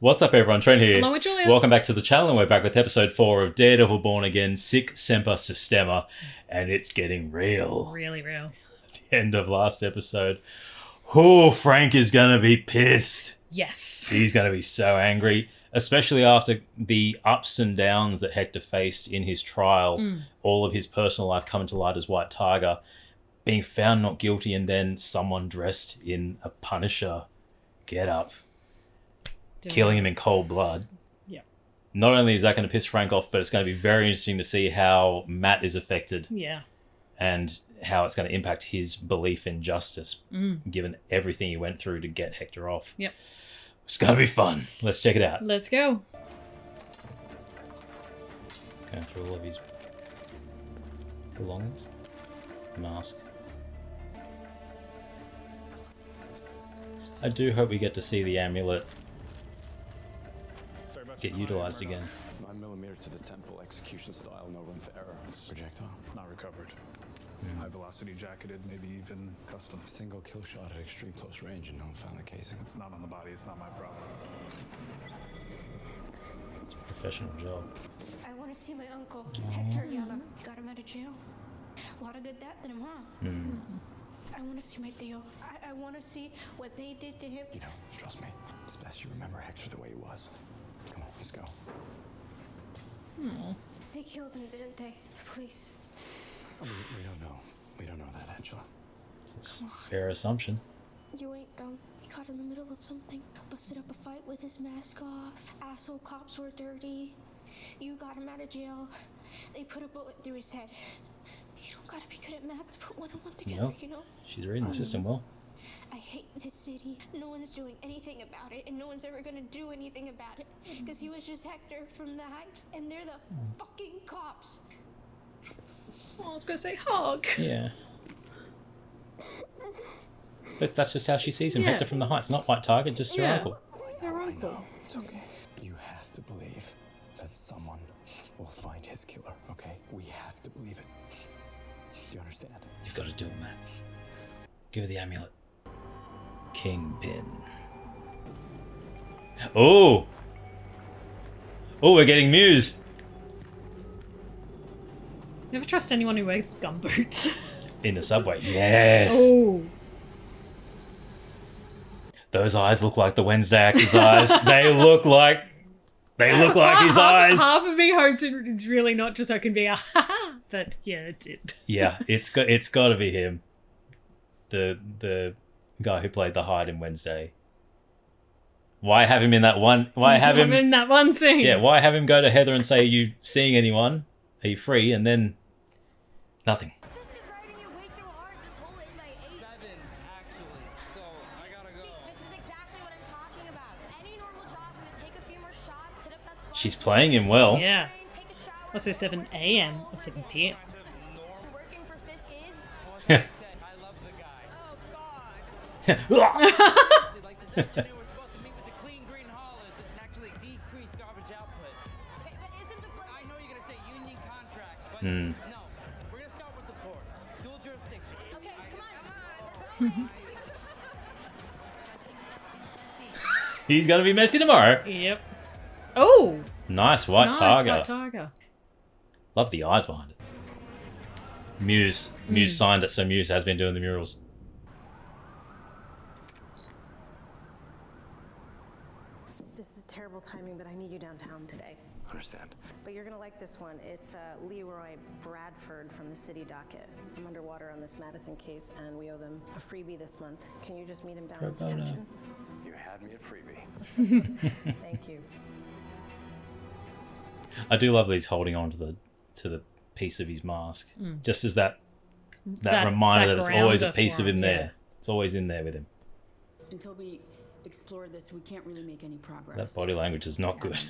What's up, everyone? Trent here. Hello, Julia. Welcome back to the channel, and we're back with episode 4 of Daredevil Born Again, Sic Semper Systema, and it's getting real. Really real. The end of last episode. Oh, Frank is going to be pissed. Yes. He's going to be so angry, especially after the ups and downs that Hector faced in his trial, all of his personal life coming to light as White Tiger, being found not guilty, and then someone dressed in a Punisher get-up. Killing him in cold blood. Yeah. Not only is that going to piss Frank off, but it's going to be very interesting to see how Matt is affected. Yeah. And how it's going to impact his belief in justice, given everything he went through to get Hector off. Yep. It's going to be fun. Let's check it out. Let's go. Going through all of his belongings. Mask. I do hope we get to see the amulet get utilized again. 9mm to the temple, execution style, no room for error. Projectile. Not recovered. High velocity jacketed, maybe even custom. Single kill shot at extreme close range and no one found the casing. It's not on the body, it's not my problem. It's a professional job. I want to see my uncle, Hector Yala. Got him out of jail. A lot of good that did him, huh? I want to see my Theo. I want to see what they did to him. You know, trust me. It's best you remember Hector the way he was. Come on, let's go. They killed him, didn't they? The police. We don't know. We don't know that, Angela. It's a fair assumption. You ain't dumb. He got in the middle of something. Busted up a fight with his mask off. Asshole cops were dirty. You got him out of jail. They put a bullet through his head. You don't gotta be good at math to put one and one together, Nope. you know? She's reading the system well. I hate this city. No one's doing anything about it, and no one's ever gonna do anything about it. Because he was just Hector from the Heights, and they're the fucking cops. Oh, I was going to say hug. Yeah. But that's just how she sees him. Yeah. Hector from the Heights, not White Tiger, just her Yeah. uncle. Your uncle. It's okay. You have to believe that someone will find his killer, okay? We have to believe it. Do you understand? You've got to do it, Matt. Give her the amulet. Kingpin. Oh! Oh, we're getting Muse. Never trust anyone who wears gumboots. In the subway. Yes. Oh. Those eyes look like the Wednesday actor's eyes. They look like his eyes. Half of me hopes it's really not just so it can be a ha-ha, but yeah, it did. Yeah, it's got to be him. The guy who played the Hyde in Wednesday. Why have him in that one? Why have him in that one scene? Yeah, why have him go to Heather and say, "Are you seeing anyone? Are you free?" And then nothing. Fisk is riding you way too hard this whole night. 7, actually. So, I gotta go. See, this is exactly what I'm talking about. Any normal job, we would take a few more shots, hit up that spot. She's playing him well. Yeah. Take a shower. Also 7 a.m. or 7 p.m. Working for Fisk is. I love the guy. Oh God. Like this afternoon, we're supposed to meet with the Clean Green Haulers. It's actually decreased garbage output. Okay, but isn't the blood? I know you're gonna say union contracts, but no. We're gonna start with the ports. Dual jurisdiction. Okay, come on. He's gonna be messy tomorrow. Yep. Oh! Nice White Nice Tiger. White Tiger. Love the eyes behind it. Muse signed it, so Muse has been doing the murals. This is terrible timing, but I need you downtown today. Understand. But you're gonna like this one. It's Leroy Bradford from the city docket. I'm underwater on this Madison case, and we owe them a freebie this month. Can you just meet him down Pro at bono. detention? You had me at freebie. Thank you. I do love that he's holding on to the piece of his mask, just as that reminder that it's always a grounder piece for of him him, there. yeah. It's always in there with him. Until we explore this, we can't really make any progress. That body language is not good.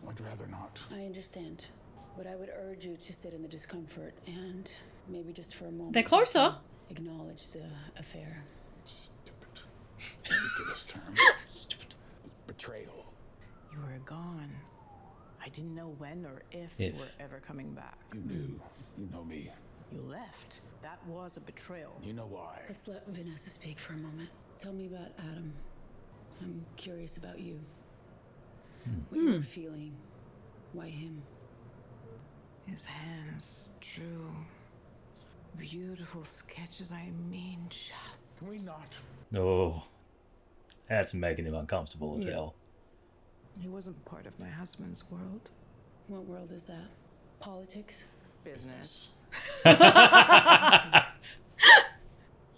I'd rather not. I understand, but I would urge you to sit in the discomfort and maybe just for a moment. They're closer. Acknowledge the affair. Stupid. Ridiculous term. Stupid. Betrayal. You were gone. I didn't know when or if If. you were ever coming back. You knew. You know me. You left. That was a betrayal. You know why. Let's let Vanessa speak for a moment. Tell me about Adam. I'm curious about you. what you were feeling. Why him? His hands drew beautiful sketches. I mean, just. Can we not? Oh, that's making him uncomfortable as hell. He wasn't part of my husband's world. What world is that? Politics? Business.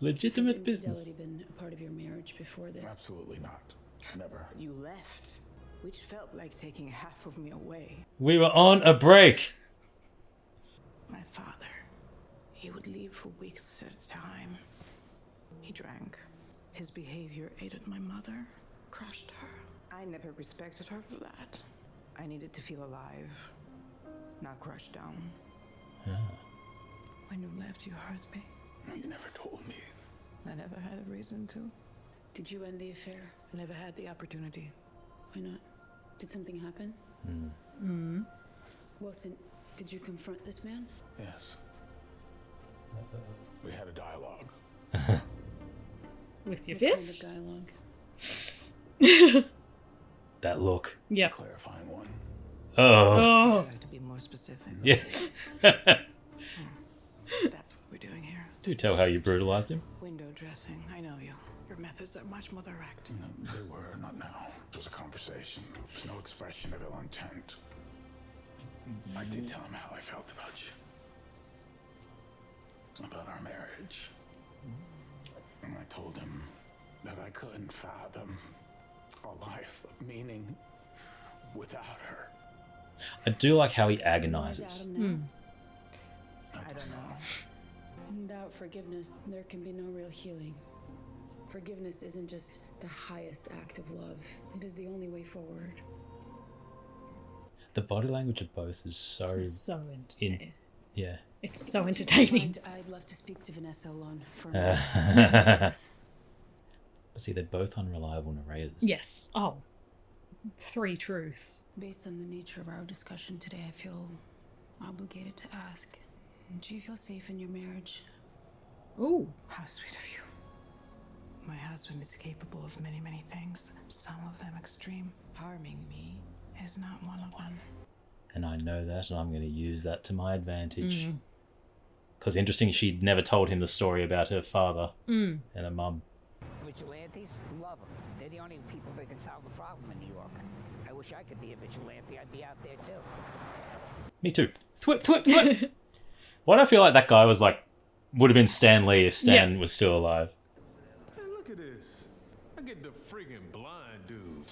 Legitimate Has business. infidelity been a part of your marriage before this? Absolutely not. Never. You left, which felt like taking half of me away. We were on a break. My father, he would leave for weeks at a time. He drank. His behavior aided my mother, crushed her. I never respected her for that. I needed to feel alive, not crushed down. When you left, you hurt me. You never told me. I never had a reason to. Did you end the affair? I never had the opportunity. Why not? Did something happen? Wilson, did you confront this man? Yes. We had a dialogue. With your What kind of fists? dialogue? That look. Yeah. Clarifying one. Oh. Oh. To be more specific. Yeah. That's what we're doing here. Do tell how you brutalized him. Window dressing. I know you. Your methods are much more direct. No, they were, not now. It was a conversation. There's no expression of ill intent. I did tell him how I felt about you. About our marriage. And I told him that I couldn't fathom a life of meaning without her. I do like how he Where's agonizes. Adam I don't know. now? Without forgiveness, there can be no real healing. Forgiveness isn't just the highest act of love. It is the only way forward. The body language of both is so It's so entertaining. yeah. It's so entertaining. I'd love to speak to Vanessa alone for a Uh. moment. But see, they're both unreliable narrators. Yes. Oh. 3 truths. Based on the nature of our discussion today, I feel obligated to ask, do you feel safe in your marriage? Ooh. How sweet of you. My husband is capable of many, many things. Some of them extreme. Harming me is not one of them. And I know that, and I'm going to use that to my advantage. Because interesting, she'd never told him the story about her father and her mum. Vigilantes? Love them. They're the only people that can solve the problem in New York. I wish I could be a vigilante. I'd be out there too. Me too. Thwip, thwip, thwip. Why do I feel like that guy was like, would have been Stan Lee if Stan was still alive? Hey, look at this. I get the friggin' blind dude.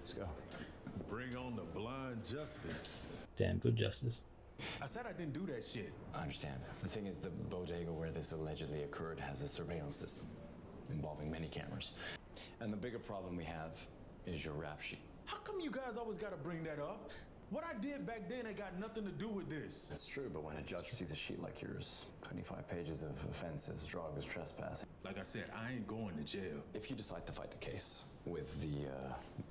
Let's go. Bring on the blind justice. Damn good justice. I said I didn't do that shit. I understand. The thing is, the bodega where this allegedly occurred has a surveillance system involving many cameras. And the bigger problem we have is your rap sheet. How come you guys always gotta bring that up? What I did back then ain't got nothing to do with this. That's true, but when a judge sees a sheet like yours, 25 pages of offenses, drugs, trespassing. Like I said, I ain't going to jail. If you decide to fight the case with the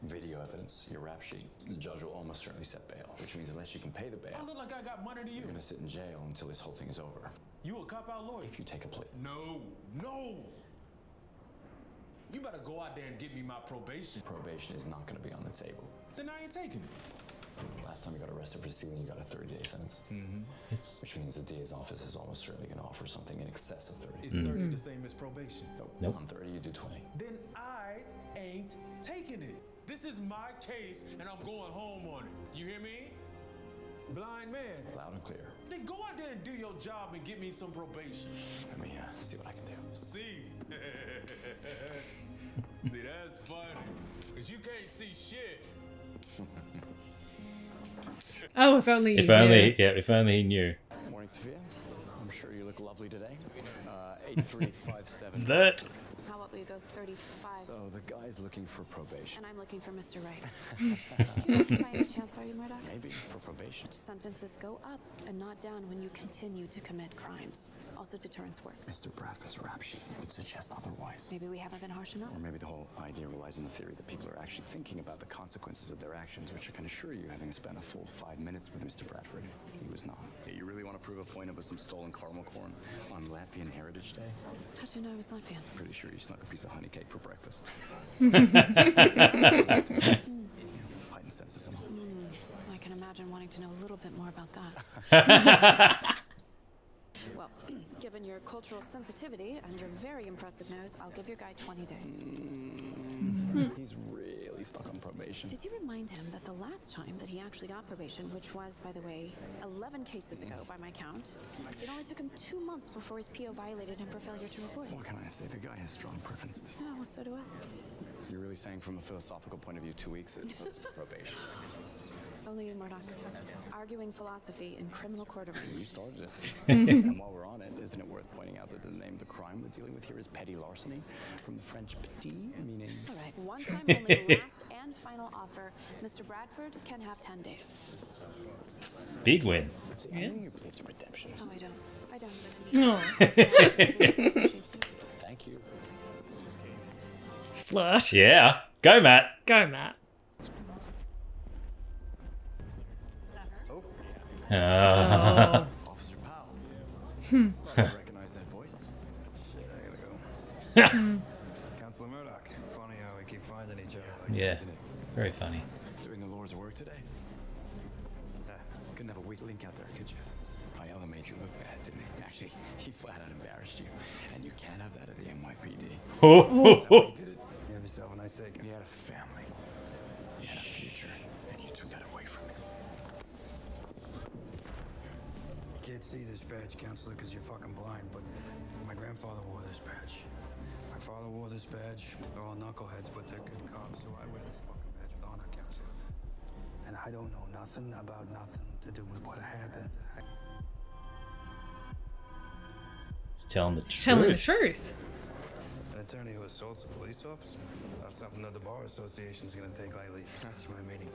video evidence, your rap sheet, the judge will almost certainly set bail, which means unless you can pay the bail, I look like I got money to you. you're gonna sit in jail until this whole thing is over. You a cop-out lawyer? If you take a plea. No, no. You better go out there and get me my probation. Probation is not gonna be on the table. Then I ain't taking it. Last time you got arrested for stealing, you got a 30-day sentence. It's Which means the DA's office is almost certainly gonna offer something in excess of 30. Is 30 the same as probation? Nope. On 30, you do 20. Then I ain't taking it. This is my case, and I'm going home on it. You hear me? Blind man. Loud and clear. Then go out there and do your job and get me some probation. Let me see what I can do. See? See, that's funny. Because you can't see shit. Oh, if only you if knew. only, yeah, if only he knew. Morning, Sophia. I'm sure you look lovely today. 8357. That. How about we go 35? So the guy's looking for probation. And I'm looking for Mr. Right. By any chance, are you Murdoch? Maybe for probation. Sentences go up and not down when you continue to commit crimes. Also, deterrence works. Mr. Bradford's rap sheet would suggest otherwise. Maybe we haven't been harsh enough. Or maybe the whole idea relies on the theory that people are actually thinking about the consequences of their actions, which I can assure you, having spent a full 5 minutes with Mr. Bradford, he was not. Hey, you really want to prove a point about some stolen caramel corn on Latvian Heritage Day? How'd you know I was Latvian? Pretty sure you snuck a piece of honey cake for breakfast. Heightened sense of smell. I can imagine wanting to know a little bit more about that. Well, given your cultural sensitivity and your very impressive nose, I'll give your guy 20 days. He's really stuck on probation. Did you remind him that the last time that he actually got probation, which was, by the way, 11 cases ago by my count, it only took him 2 months before his PO violated him for failure to report? What can I say? The guy has strong preferences. Yeah, well, so do I. You're really saying from a philosophical point of view 2 weeks is close to probation? Only you, Murdoch. Arguing philosophy in criminal courtroom. You started it. And while we're on it, isn't it worth pointing out that the name of the crime we're dealing with here is petty larceny, from the French petit, meaning... All right, one time only, the last and final offer. Mr. Bradford can have 10 days. Big win. See, I know you believed in redemption. Oh, I don't. I don't. No. Thank you. Flirt. Yeah. Go, Matt. Go, Matt. Officer Powell. Recognize that voice? Shit, I gotta go. Councilor Murdoch. Funny how we keep finding each other. Yeah. Very funny. Doing the Lord's work today? Couldn't have a weak link out there, could you? Aiella made you look bad, didn't he? Actually, he flat out embarrassed you. And you can't have that at the NYPD. Is that why he did it? You have yourself a nice day. He had a family. He had a future. And you took that away from him. You can't see this badge, Counselor, because you're fucking blind, but my grandfather wore this badge. My father wore this badge. They're all knuckleheads, but they're good cops, so I wear this fucking badge with honor, Counselor. And I don't know nothing about nothing to do with what happened. It's telling the truth. Telling the truth. An attorney who assaults a police officer? Not something that the Bar Association's gonna take lightly. That's my meeting.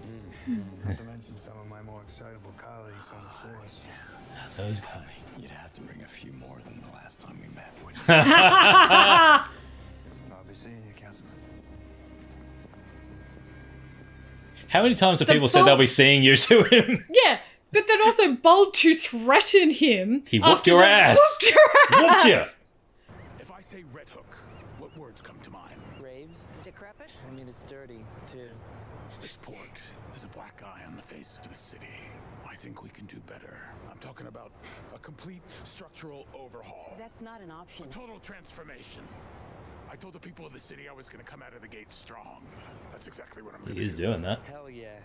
Not to mention some of my more excitable colleagues on the force. Those guys. You'd have to bring a few more than the last time we met, wouldn't I'll be seeing you, Counselor. How many times have people said they'll be seeing you to him? Yeah, but then also bold to threaten him. He whooped your ass. Whooped your ass. Whooped you. If I say Red Hook, what words come to mind? Graves? Decrepit? I mean, it's dirty, too. This port is a black eye on the face of the city. I think we can do better. I'm talking about a complete structural overhaul. That's not an option. A total transformation. I told the people of the city I was going to come out of the gate strong. That's exactly what I'm going to do. He is doing that. Hell yeah,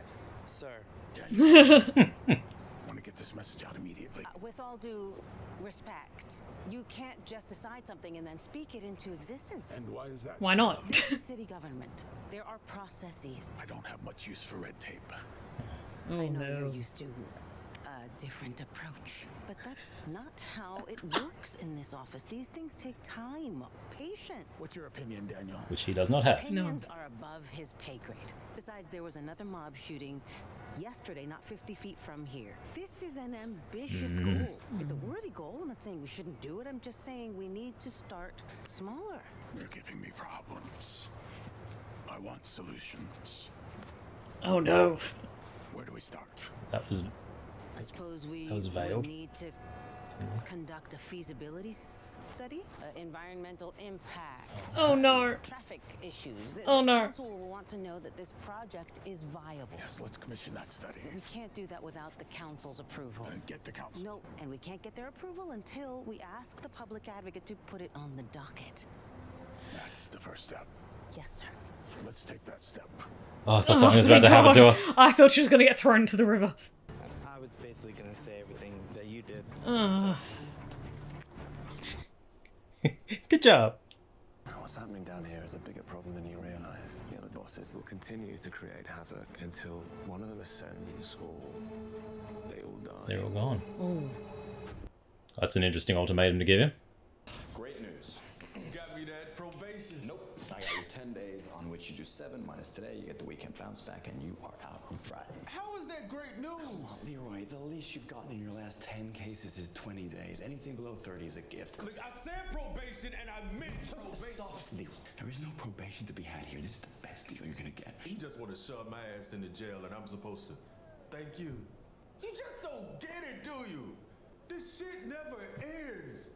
sir. I want to get this message out immediately. With all due respect, you can't just decide something and then speak it into existence. And why is that? Why not? City government. There are processes. I don't have much use for red tape. Oh, I know no. you're used to a different approach, but that's not how it works in this office. These things take time, patience. What's your opinion, Daniel? Which he does not have. Opinions are above his pay grade. Besides, there was another mob shooting yesterday, not 50 feet from here. This is an ambitious goal. It's a worthy goal. I'm not saying we shouldn't do it. I'm just saying we need to start smaller. You're giving me problems. I want solutions. Oh no. Where do we start? That was... I suppose we That was would veiled. need to conduct a feasibility study, environmental impact. Oh no. Traffic issues. Oh, no. The council will want to know that this project is viable. Yes, let's commission that study. We can't do that without the council's approval. Get the council. No, and we can't get their approval until we ask the public advocate to put it on the docket. That's the first step. Yes, sir. Let's take that step. Oh, I thought something was about to happen to her. I thought she was going to get thrown into the river. I was basically gonna say everything that you did. Good job. What's happening down here is a bigger problem than you realize. The other bosses will continue to create havoc until one of them ascends or they all die. They're all gone. Oh. That's an interesting ultimatum to give him. Great news. Got me that probation. Nope. I got you 10 days on which you do 7 minus today. You get the weekend bounce back and you are out on Friday. How is that great news? Leroy, the least you've gotten in your last 10 cases is 20 days. Anything below 30 is a gift. Look, I said probation and I meant probation. Stop, Leroy. There is no probation to be had here. This is the best deal you're gonna get. You just want to shove my ass into jail and I'm supposed to thank you. You just don't get it, do you? This shit never ends.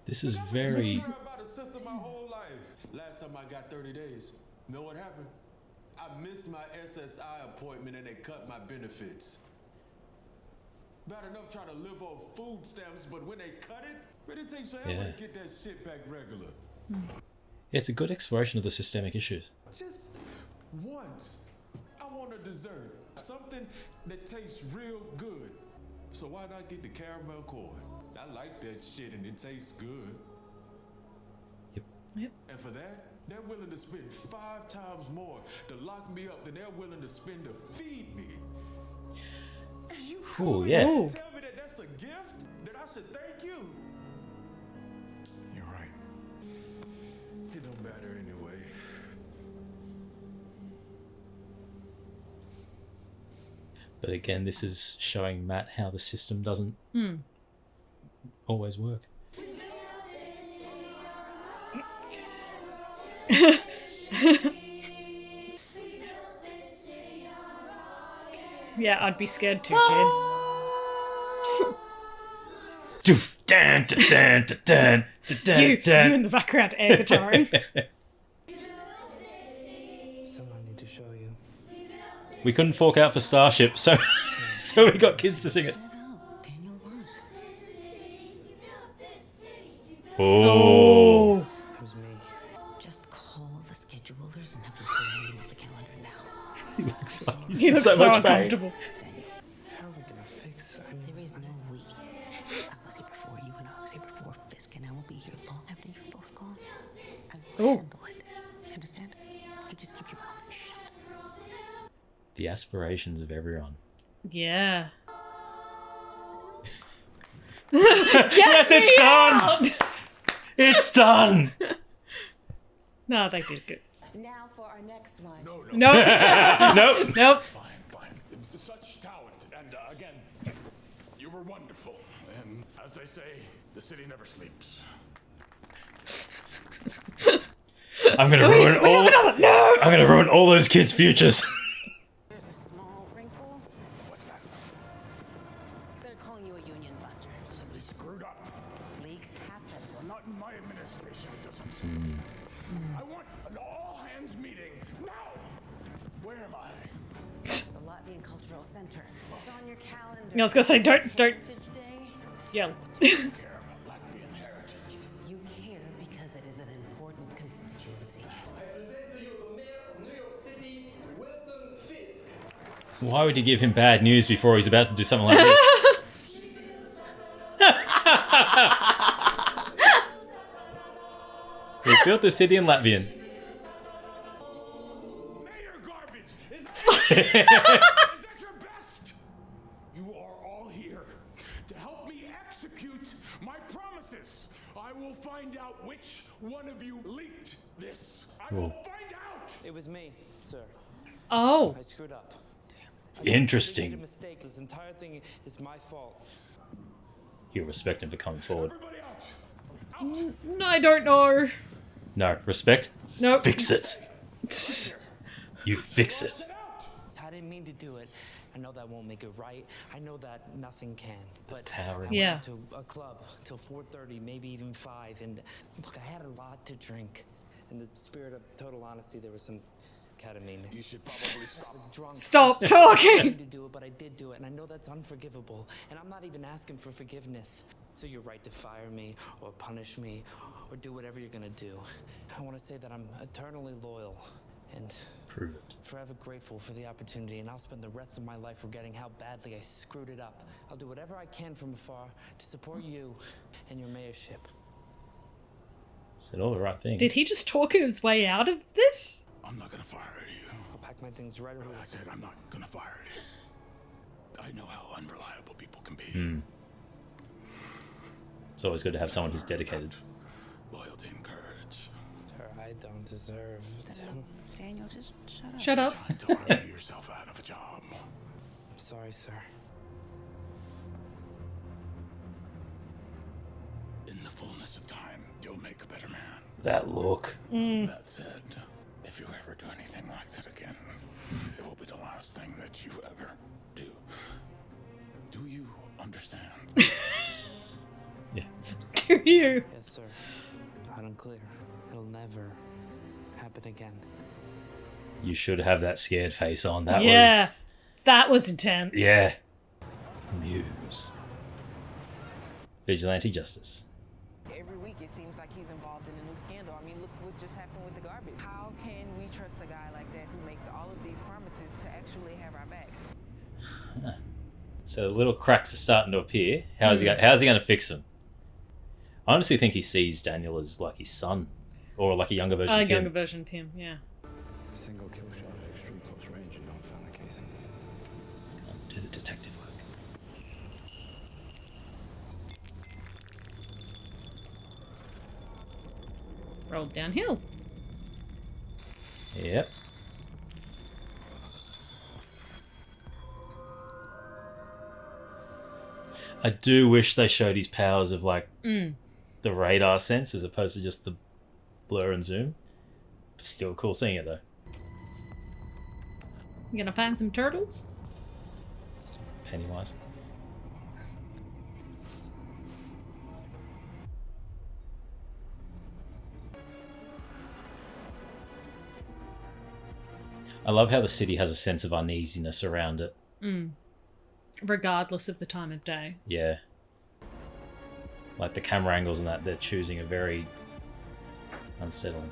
This is You very... heard about by the system my whole life. Last time I got 30 days. Know what happened? I missed my SSI appointment and they cut my benefits. Bad enough trying to live on food stamps, but when they cut it, man, it takes forever to get that shit back regular. Yeah, it's a good exploration of the systemic issues. Just once, I want a dessert. Something that tastes real good. So why not get the caramel corn? I like that shit and it tastes good. Yep. And for that, they're willing to spend 5 times more to lock me up than they're willing to spend to feed me. You Ooh, yeah. tell me that that's a gift? That I should thank you? You're right. It don't matter anyway. But again, this is showing Matt how the system doesn't always work. Yeah, I'd be scared too, kid. You in the background air guitaring. Someone need to show you. We couldn't fork out for Starship, so so we got kids to sing it. Oh. It was me. Just call the schedulers and have them put a meeting on the calendar now. He looks like he's He looks so uncomfortable. How are we gonna fix? There is no we. I was here before you and I was here before Fisk and I will be here long after you're both gone. I will handle it. Understand? You just keep your mouth shut. The aspirations of everyone. Yeah. Yes, it's done! It's done! No, they did good. Now for our next one. Nope. Nope. Fine. Such talent, and again, you were wonderful. And as they say, the city never sleeps. I'm gonna ruin all. No! I'm gonna ruin all those kids' futures. There's a small wrinkle. What's that? They're calling you a union buster. Somebody screwed up. Leaks happen. Well, not in my administration, it doesn't. I want an all-hands meeting now. Where am I? It's the Latvian Cultural Center. It's on your calendar. I was gonna say, don't. Heritage Day. Yeah. Care about Latvian heritage. You care because it is an important constituency. I present to you the mayor of New York City, Wilson Fisk. Why would you give him bad news before he's about to do something like this? He built the city in Latvian. Mayor garbage! Is that your best? You are all here to help me execute my promises. I will find out which one of you leaked this. I will find out! It was me, sir. Oh. I screwed up. Interesting. I made a mistake. This entire thing is my fault. You respect him for coming forward. Everybody out! No, I don't know. No, respect? Nope. Fix it. You fix it. I didn't mean to do it. I know that won't make it right. I know that nothing can. But Towering. I Yeah. went to a club till 4:30, maybe even 5. And look, I had a lot to drink. In the spirit of total honesty, there was some ketamine. You should probably stop. I was drunk. Stop I didn't talking. mean to do it, but I did do it, and I know that's unforgivable. And I'm not even asking for forgiveness. So you're right to fire me, or punish me, or do whatever you're gonna do. I want to say that I'm eternally loyal, and Prove it. forever grateful for the opportunity, and I'll spend the rest of my life forgetting how badly I screwed it up. I'll do whatever I can from afar to support you and your mayorship. Said all the right things. Did he just talk his way out of this? I'm not gonna fire you. I'll pack my things right away. I said I'm not gonna fire you. I know how unreliable people can be. It's always good to have someone who's dedicated. Loyalty and courage. Sir, I don't deserve to. Daniel, just shut up. Shut up. Don't argue yourself out of a job. I'm sorry, sir. In the fullness of time, you'll make a better man. That look. That said, if you ever do anything like that again, it will be the last thing that you ever do. Do you understand? Do you? Yes, sir. Loud and clear. It'll never happen again. You should have that scared face on. That was intense. Yeah. Muse. Vigilante justice. Every week it seems like he's involved in a new scandal. I mean, look what just happened with the garbage. How can we trust a guy like that who makes all of these promises to actually have our back? So the little cracks are starting to appear. How's he going to fix them? I honestly think he sees Daniel as like his son, or like a younger version of him. Younger version of him, yeah. Single kill shot at extreme close range and don't found the casing. Do the detective work. Rolled downhill. Yep. I do wish they showed his powers of like the radar sense as opposed to just the blur and zoom. Still cool seeing it though. You gonna find some turtles? Pennywise. I love how the city has a sense of uneasiness around it. Regardless of the time of day. Yeah. Like the camera angles and that they're choosing are very unsettling.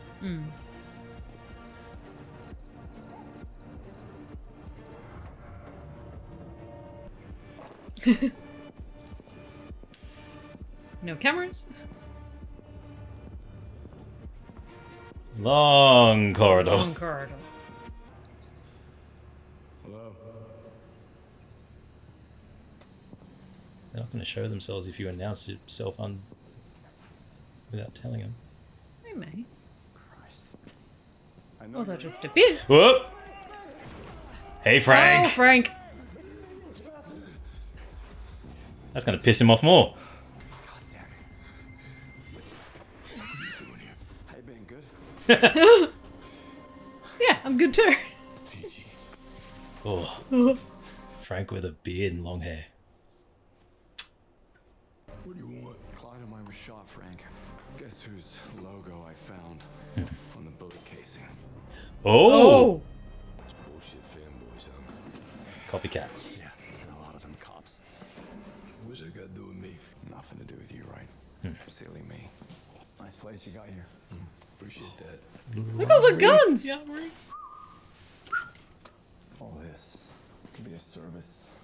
No cameras. Long corridor. Long corridor. Hello? They're not going to show themselves if you announce yourself without telling them. They may. Christ. Or they'll just appear. Whoop! Hey, Frank! Oh, Frank! That's going to piss him off more. God damn it. What are you doing here? How you been, good? Yeah, I'm good too. Oh. Frank with a beard and long hair. What do you want? Client of mine was shot, Frank. Guess whose logo I found on the bullet casing? Oh! It's bullshit fanboys, huh? Copycats. Yeah, and a lot of them cops. What's that got to do with me? Nothing to do with you, right? Silly me. Nice place you got here. Appreciate that. Look at all the guns! All this could be a service.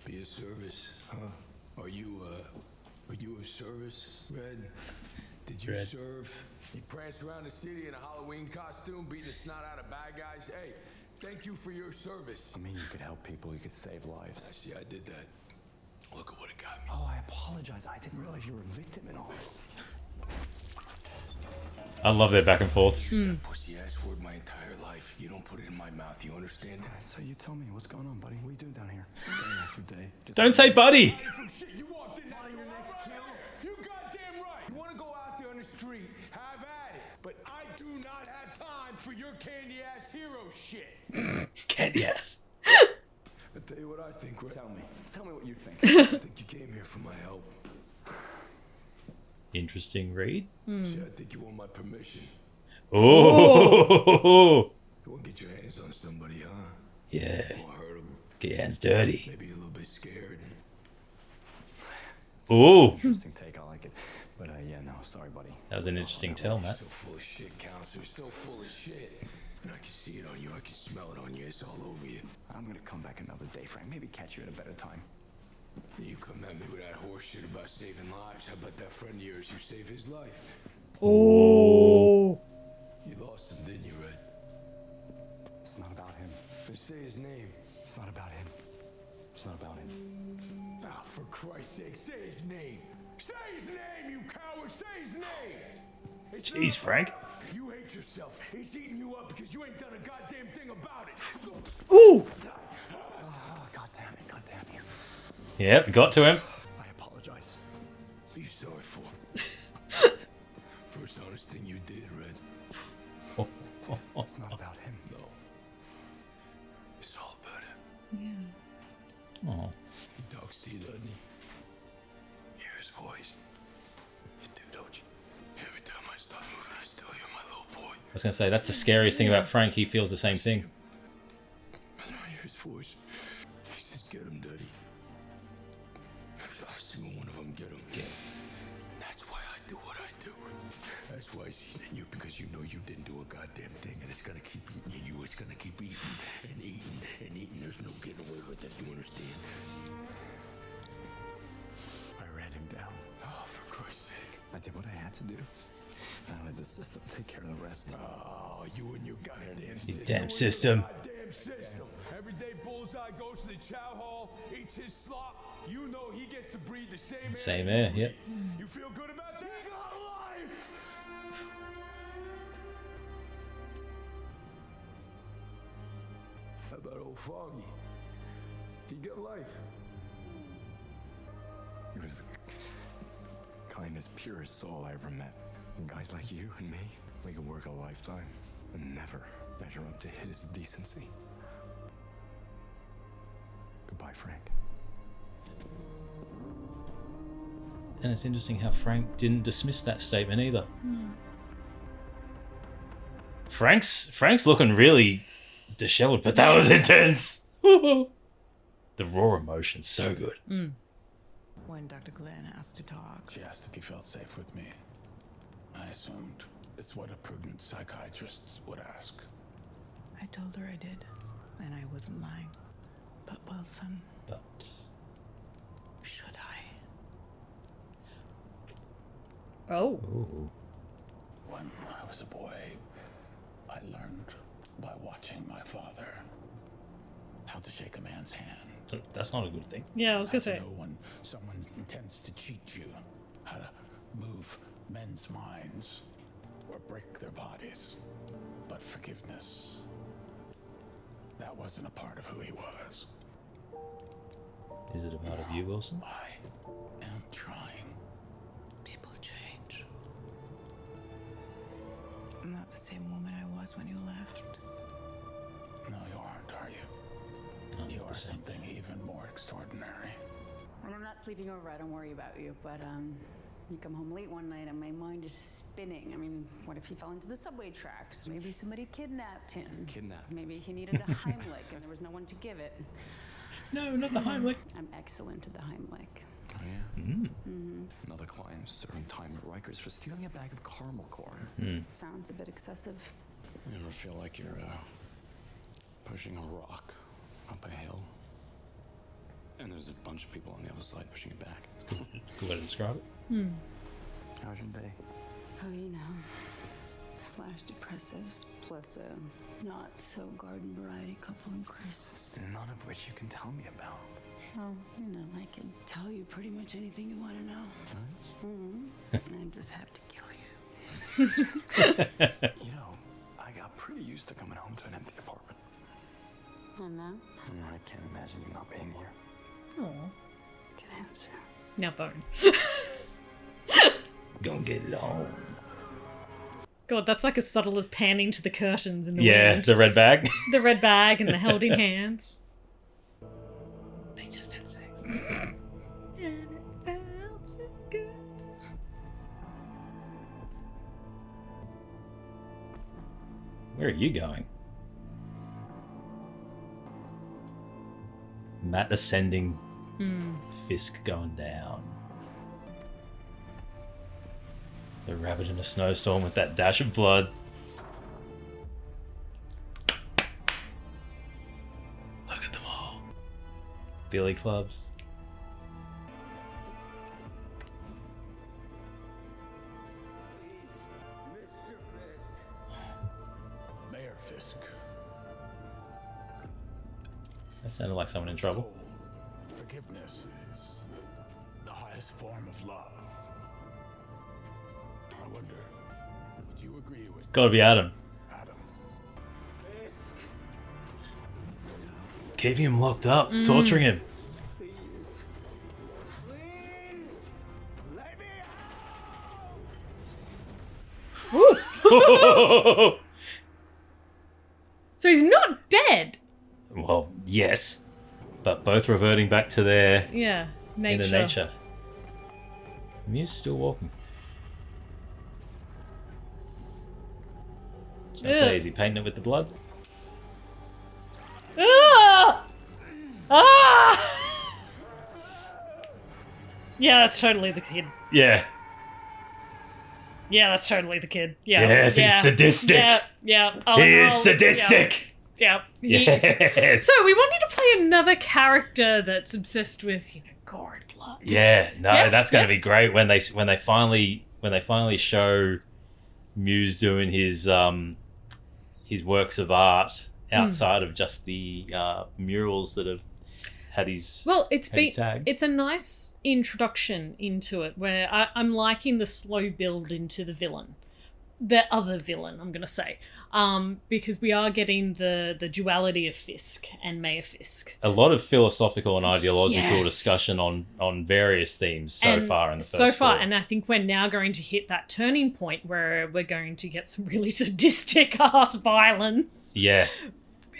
Be a service, huh? Are you a service, Red? Did you Red. serve? You pranced around the city in a Halloween costume, beating the snot out of bad guys. Hey, thank you for your service. I mean, you could help people, you could save lives. I see, I did that. Look at what it got me. Oh, I apologize. I didn't realize you were a victim in all this. I love their back and forths. Pussy ass word my entire life. You don't put it in my mouth. You understand that? So you tell me, what's going on, buddy? What are you doing down here? Day after day. Just Don't say buddy! Some shit you walked in that door next kill. You goddamn right. You want to go out there on the street, have at it. But I do not have time for your candy ass hero shit. Candy ass. I'll tell you what I think, Red. Tell me what you think. I think you came here for my help. Interesting read. See, I think you want my permission. Oh! You want to get your hands on somebody, huh? Yeah. You want to hurt them. Get your hands dirty. Maybe a little bit scared. Ooh! Interesting take, I like it. But yeah, no, sorry, buddy. That was an interesting tell, Matt. So full of shit, counselor. So full of shit. And I can see it on you. I can smell it on you. It's all over you. I'm gonna come back another day, Frank. Maybe catch you at a better time. You come at me with that horse shit about saving lives. How about that friend of yours? You saved his life. Oh. You lost him, didn't you, Red? It's not about him. Then say his name. It's not about him. It's not about him. Ah, for Christ's sake, say his name. Say his name, you coward. Say his name. It's Jeez, not- Frank. You hate yourself. He's eating you up because you ain't done a goddamn thing about it. Ooh! Oh, God damn you. Yep, got to him. I apologize. What are you sorry for? First honest thing you did, Red. It's not about him. No. It's all about him. Yeah. Oh. He talks to you, doesn't he? Hear his voice. You do, don't you? was going to say, that's the scariest thing about Frank. He feels the same thing. And I hear his voice. He says, get him, Daddy. Every last single one of them, get him. That's why I do what I do. That's why he's eating you, because you know you didn't do a goddamn thing, and it's gonna keep eating you. It's gonna keep eating and eating and eating. There's no getting away with it. You understand? I ran him down. Oh, for Christ's sake. I did what I had to do. I let the system take care of the rest. Oh, you and your goddamn system. Damn system. Goddamn system. Every day Bullseye goes to the chow hall, eats his slop. You know he gets to breathe the same air. Yep. You feel good about that? He got life! How about old Foggy? He got life. He was the kindest, purest soul I ever met. And guys like you and me, we could work a lifetime and never measure up to his decency. Goodbye, Frank. And it's interesting how Frank didn't dismiss that statement either. Frank's looking really disheveled, but that was intense. The raw emotion's so good. When Dr. Glenn asked to talk, She asked if he felt safe with me. I assumed it's what a prudent psychiatrist would ask. I told her I did, and I wasn't lying. But Wilson, But should I? Oh. ooh. When I was a boy, I learned by watching my father how to shake a man's hand. That's not a good thing. Yeah, I was How gonna to say. know when someone intends to cheat you, how to move men's minds or break their bodies. But forgiveness, that wasn't a part of who he was. Is it a part of you, Wilson? I am trying. People change. I'm not the same woman I was when you left. No, you aren't, are you? You are something even more extraordinary. When I'm not sleeping over, I don't worry about you. But you come home late one night and my mind is spinning. I mean, what if he fell into the subway tracks? Maybe somebody kidnapped him. Kidnapped? Maybe he needed a Heimlich and there was no one to give it. No, not the Heimlich. I'm excellent at the Heimlich. Oh, yeah? Mm-hmm. Another client serving time at Rikers for stealing a bag of caramel corn. Sounds a bit excessive. You ever feel like you're pushing a rock up a hill? And there's a bunch of people on the other side pushing it back. Good way to describe it. How's your day? Oh, you know, slash depressives plus a not so garden variety couple in crisis. None of which you can tell me about. Oh, you know, I can tell you pretty much anything you want to know. I just have to kill you. You know, I got pretty used to coming home to an empty apartment. And that? I can't imagine you not being here. Oh. Good answer. Now bone. Gonna get it on. God, that's like as subtle as panning to the curtains in the Yeah, wind. the red bag. The red bag and the held in hands. They just had sex. And it felt so good. Where are you going? Matt ascending. Fisk going down. The rabbit in a snowstorm with that dash of blood. Look at them all. Billy clubs. Mayor Fisk. That sounded like someone in trouble. Forgiveness is the highest form of love. I wonder, would you agree with Gotta be Adam. Adam? Keeping him locked up, torturing him. So he's not dead. Well, yet. But both reverting back to their Yeah, nature. inner nature. Mew's still walking. So I say, is he painting it with the blood? Ah! Ah! Yeah, that's totally the kid. Yeah. Yeah, that's totally the kid. Yeah. Yes, he's sadistic. Yeah. He is sadistic. Yeah. Yes. So we want you to play another character that's obsessed with, gore and blood. Yeah, no, Yeah, that's going to be great when they finally show Muse doing his works of art outside of just the murals that have had his his tag. It's a nice introduction into it where I'm liking the slow build into the villain, the other villain, I'm gonna say, because we are getting the duality of Fisk and Mayor Fisk. A lot of philosophical and ideological discussion on various themes so far in the first four. And I think we're now going to hit that turning point where we're going to get some really sadistic ass violence. Yeah.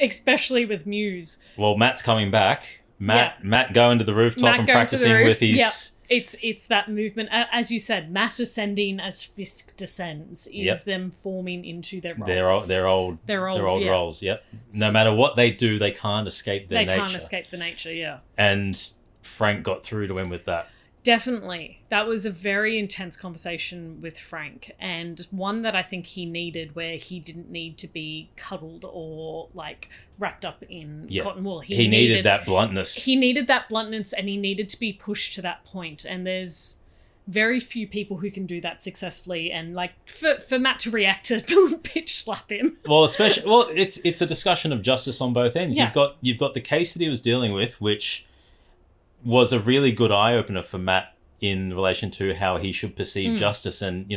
Especially with Muse. Well, Matt's coming back. Matt going to the rooftop and practicing with his... Yeah. It's that movement. As you said, Matt ascending as Fisk descends is them forming into their roles. Their old roles, yep. No matter what they do, they can't escape their nature. They can't escape the nature, yeah. And Frank got through to him with that. Definitely. That was a very intense conversation with Frank, and one that I think he needed, where he didn't need to be cuddled or wrapped up in cotton wool. He needed that bluntness. He needed that bluntness, and he needed to be pushed to that point. And there's very few people who can do that successfully. And for Matt to react to bitch slap him. Well, it's a discussion of justice on both ends. Yeah. You've got the case that he was dealing with, which was a really good eye-opener for Matt in relation to how he should perceive justice. And,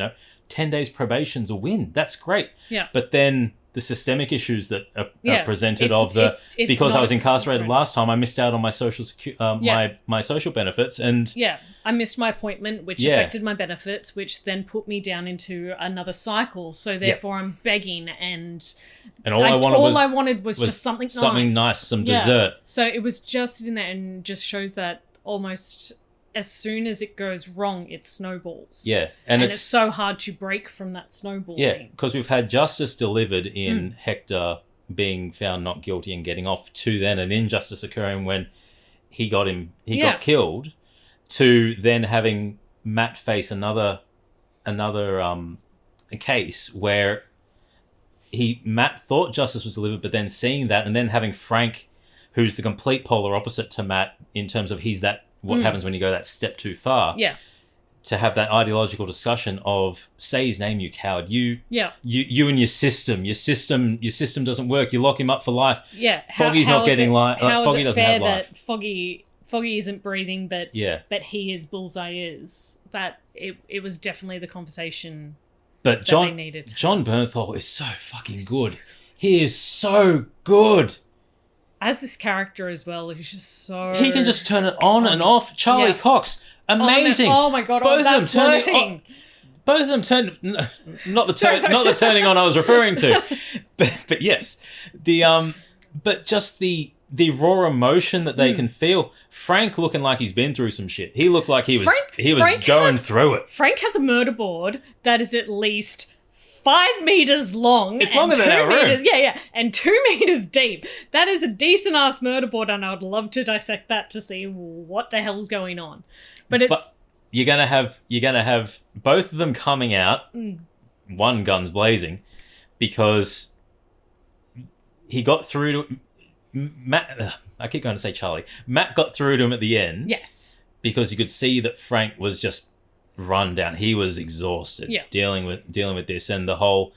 10 days probation's a win. That's great. Yeah. But then the systemic issues that are presented because I was incarcerated last time, I missed out on my social my social benefits. And I missed my appointment, which affected my benefits, which then put me down into another cycle. So therefore I'm begging, and all I wanted was just something nice, some dessert. So it was just in there, and just shows that almost as soon as it goes wrong, it snowballs. Yeah. And it's so hard to break from that snowballing. Yeah, because we've had justice delivered in Hector being found not guilty and getting off, to then an injustice occurring when he got killed, to then having Matt face another case where Matt thought justice was delivered, but then seeing that, and then having Frank, who's the complete polar opposite to Matt in terms of what happens when you go that step too far. Yeah. To have that ideological discussion of, say his name, you coward. You and your system doesn't work. You lock him up for life. Yeah. Foggy's not getting life. Foggy doesn't have life. That Foggy isn't breathing, but he is. Bullseye is. That it was definitely the conversation. But they needed. John Bernthal is so fucking good. He is so good. As this character as well, who's just so... He can just turn it on and off. Charlie Cox, amazing. Oh my god, both of them flirting. Both of them turned... Not the turning on I was referring to. but yes. But just the raw emotion that they can feel. Frank looking like he's been through some shit. He looked like he was going through it. Frank has a murder board that is at least 5 meters long. It's longer than our room. Yeah, and 2 meters deep. That is a decent ass murder board, and I would love to dissect that to see what the hell's going on. But you're gonna have both of them coming out, one guns blazing, because he got through to Matt. I keep going to say Charlie. Matt got through to him at the end. Yes, because you could see that Frank was just run down. He was exhausted dealing with this, and the whole,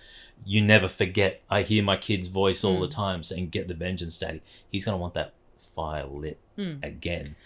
you never forget, I hear my kid's voice all the time saying, get the vengeance, daddy. He's going to want that fire lit again.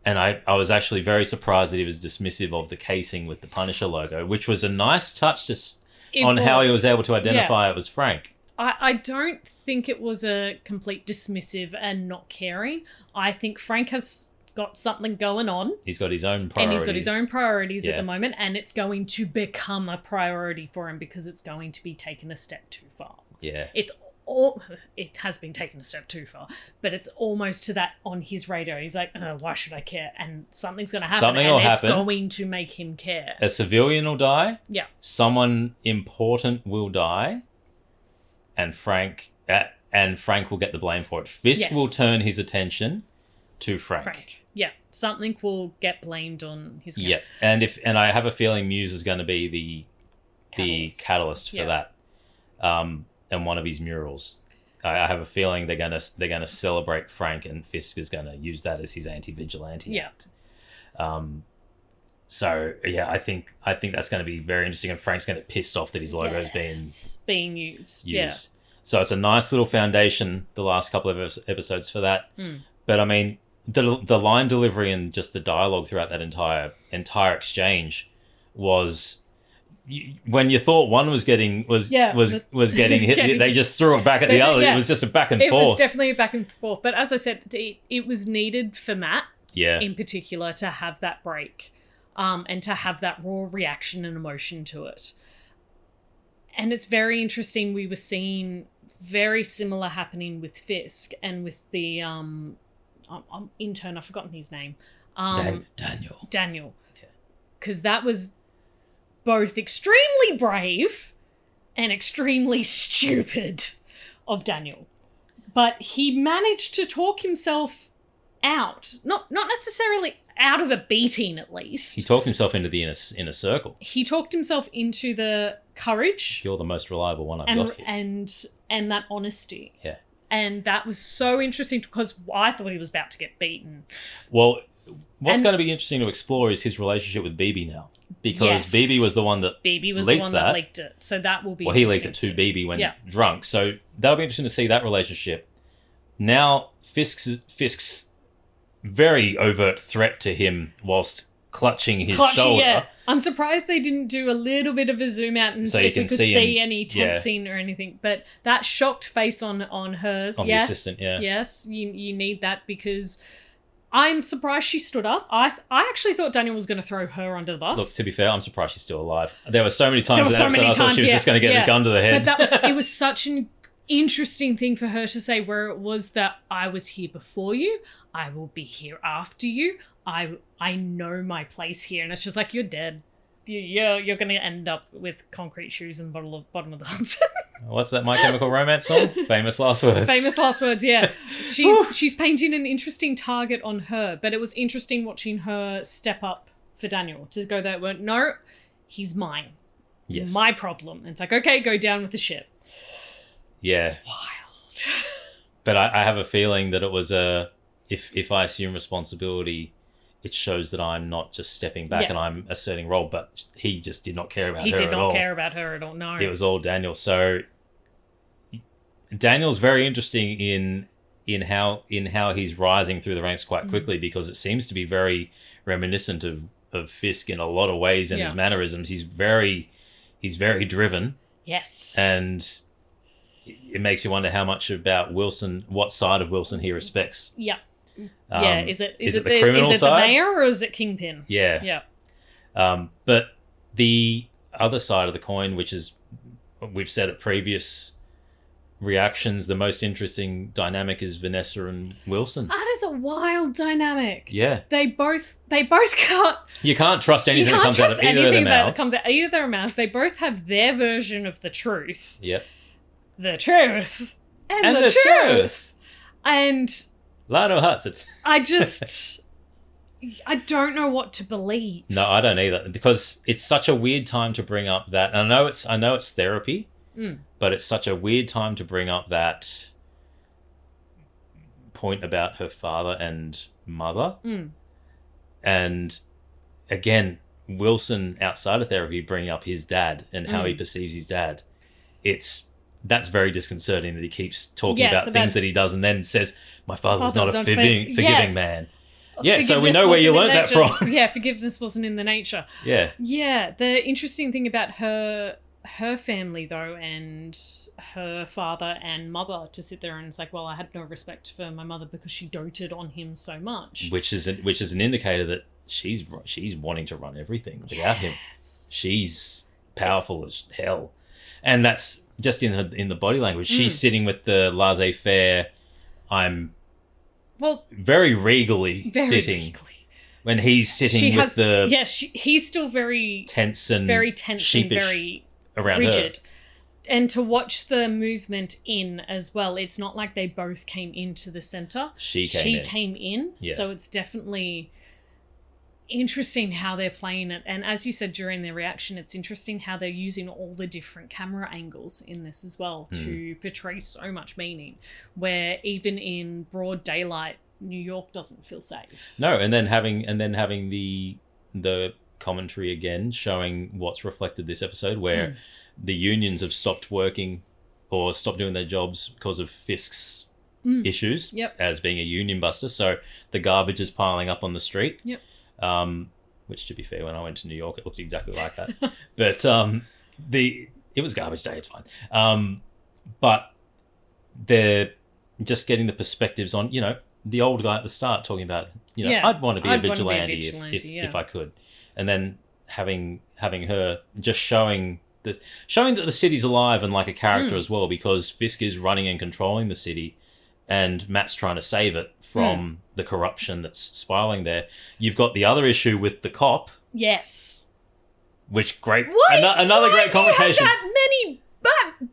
And I was actually very surprised that he was dismissive of the casing with the Punisher logo, which was a nice touch how he was able to identify it was Frank. I don't think it was a complete dismissive and not caring. I think Frank has got something going on. He's got his own priorities. And he's got his own priorities at the moment, and it's going to become a priority for him because it's going to be taken a step too far. Yeah. It has been taken a step too far, but it's almost to that on his radar. He's like, why should I care? And something's going to happen. It's going to make him care. A civilian will die. Yeah. Someone important will die. and Frank will get the blame for it. Fisk will turn his attention to Frank. Yeah, something will get blamed on his account. Yeah, and I have a feeling Muse is going to be the catalyst for that, and one of his murals. I have a feeling they're gonna celebrate Frank, and Fisk is going to use that as his anti-vigilante act. So yeah, I think that's going to be very interesting, and Frank's going to get pissed off that his logo is being used. Yeah. So it's a nice little foundation, the last couple of episodes for that. But I mean, the line delivery and just the dialogue throughout that entire exchange was, when you thought one was getting hit, they just threw it back at the other. It was just a back and forth. It was definitely a back and forth. But as I said, it was needed for Matt, in particular, to have that break, and to have that raw reaction and emotion to it. And it's very interesting. We were seeing very similar happening with Fisk and with the intern. I've forgotten his name. Daniel. Because that was both extremely brave and extremely stupid of Daniel. But he managed to talk himself out. Not necessarily out of a beating, at least. He talked himself into the inner circle. He talked himself into the courage. You're the most reliable one I've got here. And that honesty. Yeah. And that was so interesting, because I thought he was about to get beaten. Well, what's going to be interesting to explore is his relationship with BB now. Because BB was the one that leaked it. So that will be he leaked it to BB when drunk. So that'll be interesting to see that relationship. Now, Fisk's very overt threat to him whilst clutching his shoulder. Yeah. I'm surprised they didn't do a little bit of a zoom out and so if you could see any tensing or anything. But that shocked face on hers. On the assistant, Yes, you need that, because I'm surprised she stood up. I actually thought Daniel was going to throw her under the bus. Look, to be fair, I'm surprised she's still alive. There were so many times in that episode I thought she was just going to get the gun to the head. But it was such an interesting thing for her to say, where it was that I was here before you, I will be here after you, I know my place here. And it's just like, you're dead. You're going to end up with concrete shoes and bottom of the Hudson. What's that My Chemical Romance song? Famous Last Words. Famous Last Words, yeah. She's painting an interesting target on her, but it was interesting watching her step up for Daniel, to go that way. No, he's mine. Yes. My problem. And it's like, okay, go down with the ship. Yeah. Wild. But I have a feeling that it was if I assume responsibility, it shows that I'm not just stepping back and I'm asserting role, but he just did not care about her at all. He did not care about her at all, no. It was all Daniel. So Daniel's very interesting in how he's rising through the ranks quite quickly, because it seems to be very reminiscent of Fisk in a lot of ways, and his mannerisms. He's very driven. Yes. And it makes you wonder how much about Wilson, what side of Wilson he respects. Yeah. Is it the criminal side? The mayor, or is it Kingpin? Yeah. But the other side of the coin, which is, we've said at previous reactions, the most interesting dynamic is Vanessa and Wilson. That is a wild dynamic. Yeah. They both can't. You can't trust anything that comes out of either of their mouths. That comes out of either of their mouths. They both have their version of the truth. Yep. The truth. And the truth. And Lionel Hutz. I don't know what to believe. No, I don't either, because it's such a weird time to bring up that. And I know it's therapy, but it's such a weird time to bring up that point about her father and mother. And again, Wilson outside of therapy bringing up his dad and how he perceives his dad. That's very disconcerting that he keeps talking about things that he does and then says, my father was not a forgiving man. Yeah, so we know where you learned that from. Yeah, forgiveness wasn't in the nature. Yeah. Yeah, the interesting thing about her family, though, and her father and mother, to sit there and it's like, well, I had no respect for my mother because she doted on him so much. Which is an indicator that she's wanting to run everything without him. She's powerful as hell. And that's just in the body language. She's sitting with the laissez-faire, I'm very regally sitting. Regally. When he's sitting he's still very tense and sheepish and very around rigid. And to watch the movement in as well, it's not like they both came into the center. She came in. Yeah. So it's definitely interesting how they're playing it. And as you said during their reaction, it's interesting how they're using all the different camera angles in this as well to portray so much meaning, where even in broad daylight, New York doesn't feel safe. No, and then having the commentary again showing what's reflected this episode, where the unions have stopped working or stopped doing their jobs because of Fisk's issues as being a union buster. So the garbage is piling up on the street. Yep. Which, to be fair, when I went to New York, it looked exactly like that. But it was garbage day. It's fine. But they're just getting the perspectives on, the old guy at the start talking about, I'd want to be a vigilante if I could, and then having her just showing that the city's alive and like a character as well, because Fisk is running and controlling the city, and Matt's trying to save it from the corruption that's spiraling there. You've got the other issue with the cop. Yes. Which another great conversation. You have that many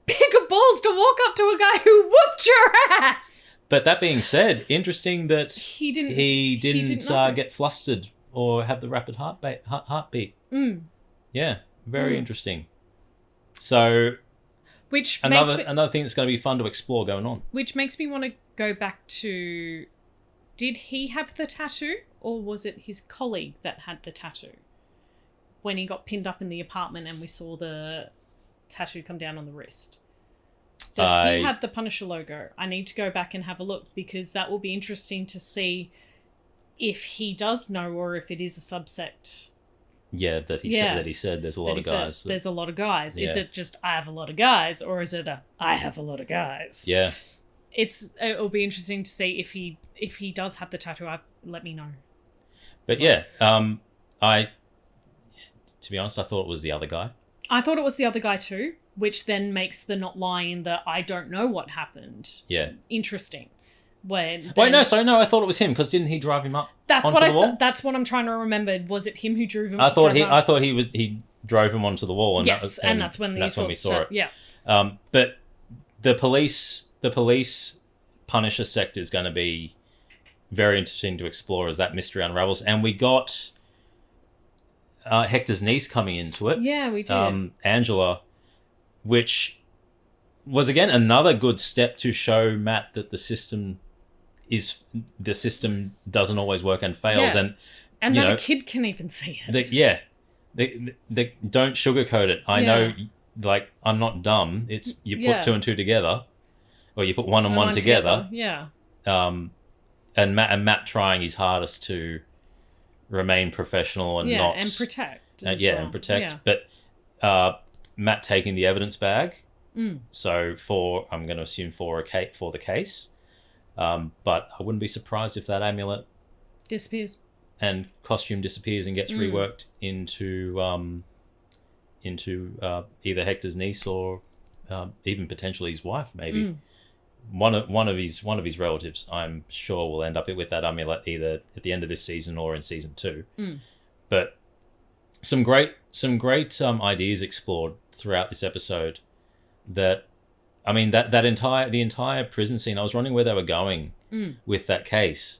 bigger balls to walk up to a guy who whooped your ass. But that being said, interesting that he didn't know. get flustered or have the rapid heartbeat. Yeah, very interesting. So, which another thing that's going to be fun to explore going on. Which makes me want to go back to, did he have the tattoo, or was it his colleague that had the tattoo when he got pinned up in the apartment and we saw the tattoo come down on the wrist? Does he have the Punisher logo? I need to go back and have a look, because that will be interesting to see if he does know, or if it is a subsect. Yeah, that he said there's a lot of guys. There's a lot of guys. Yeah. Is it just I have a lot of guys, or is it I have a lot of guys? Yeah. It'll be interesting to see if he does have the tattoo. Let me know. But yeah, to be honest, I thought it was the other guy. I thought it was the other guy too, which then makes the not lying the I don't know what happened. Yeah. Interesting. I thought it was him, because didn't he drive him up? That's onto what the wall? That's what I'm trying to remember. Was it him who drove him? I thought he drove him onto the wall, and yes, and that's when we saw it. Yeah. But the police Punisher sector is going to be very interesting to explore as that mystery unravels, and we got Hector's niece coming into it. Yeah, we did. Angela, which was again another good step to show Matt that the system doesn't always work and fails, and that a kid can even see it. They don't sugarcoat it. I know, like, I'm not dumb. It's you put two and two together, or you put one and one together. Yeah. And Matt trying his hardest to remain professional and not and protect. and protect. But Matt taking the evidence bag. So I'm going to assume for the case. But I wouldn't be surprised if that amulet disappears and costume disappears and gets reworked into either Hector's niece or even potentially his wife, maybe. One of his relatives, I'm sure, will end up with that amulet either at the end of this season or in season 2. But some great ideas explored throughout this episode. That, I mean, the entire prison scene, I was wondering where they were going with that case,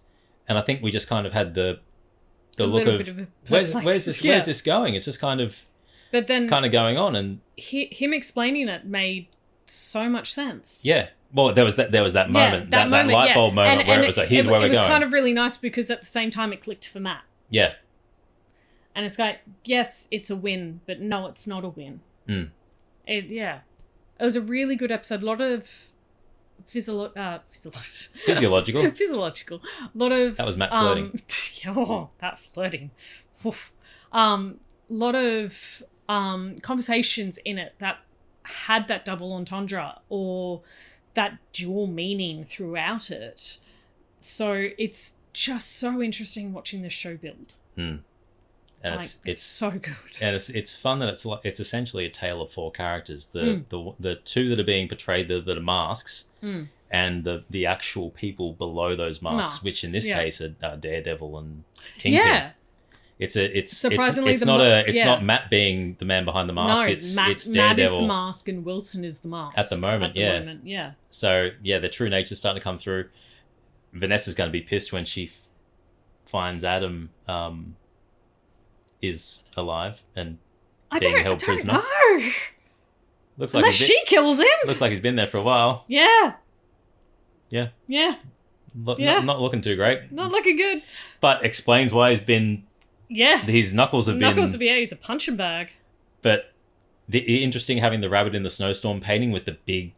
and I think we just kind of had the look of where's this going? It's just kind of going on, and him explaining it made so much sense. Yeah. Well, there was that moment, that light bulb moment where it was like, here's where we're going. It was kind of really nice, because at the same time it clicked for Matt. Yeah. And it's like, yes, it's a win, but no, it's not a win. It was a really good episode. A lot of physiological. Physiological. A lot of... That was Matt flirting. That flirting. Lot of conversations in it that had that double entendre or that dual meaning throughout it. So it's just so interesting watching this show build. And it's so good, and it's fun that it's essentially a tale of four characters: the two that are being portrayed that are masks, and the actual people below those masks, which in this case are Daredevil and Kingpin. Surprisingly, it's the not ma- it's yeah. not Matt being the man behind the mask. No, it's Matt Daredevil is the mask and Wilson is the mask at the moment. yeah. So yeah, the true nature's starting to come through. Vanessa's going to be pissed when she finds Adam is alive and being held prisoner. No. Looks like Unless she kills him. Looks like he's been there for a while. Yeah. Yeah. Yeah. Not looking too great. Not looking good. But explains why he's been. Yeah. His knuckles have been. He's a punching bag. But interesting having the rabbit in the snowstorm painting with the big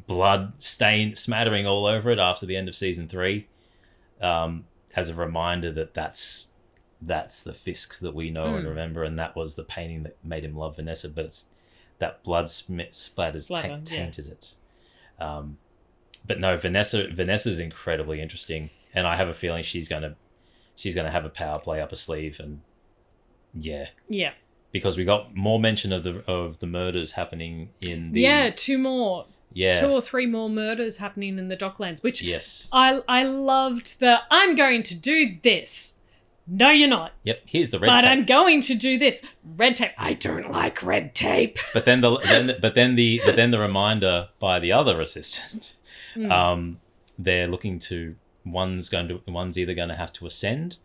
blood stain smattering all over it after the end of season 3, as a reminder that that's the Fisk that we know and remember, and that was the painting that made him love Vanessa. But it's that blood splatters tainted it. But no, Vanessa's incredibly interesting, and I have a feeling she's gonna have a power play up her sleeve, and yeah, because we got more mention of the murders happening in the 2 or 3 more murders happening in the Docklands, which I loved. I'm going to do this. No, you're not. Yep, here's the red tape. But I'm tape. going to do this. Red tape. I don't like red tape. But then the reminder by the other assistant. They're looking to one's either going to have to ascend,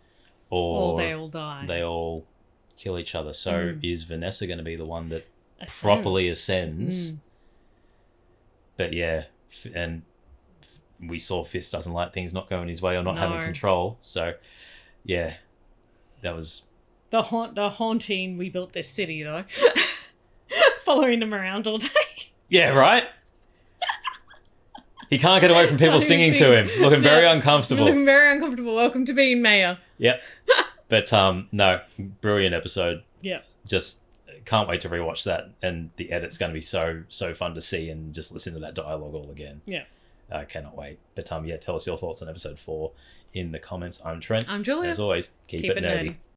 or they all die. They all kill each other. So is Vanessa going to be the one that properly ascends? But yeah, and we saw Fist doesn't like things not going his way or not having control. So yeah, that was the haunting. We built this city though, following him around all day. Yeah, right. He can't get away from people singing to him, looking very uncomfortable. Looking very uncomfortable. Welcome to being mayor. Yep. But no, brilliant episode. Yeah. Just can't wait to rewatch that, and the edit's going to be so fun to see and just listen to that dialogue all again. Yeah. I cannot wait. But tell us your thoughts on episode 4 in the comments. I'm Trent. I'm Julia. As always, keep it nerdy.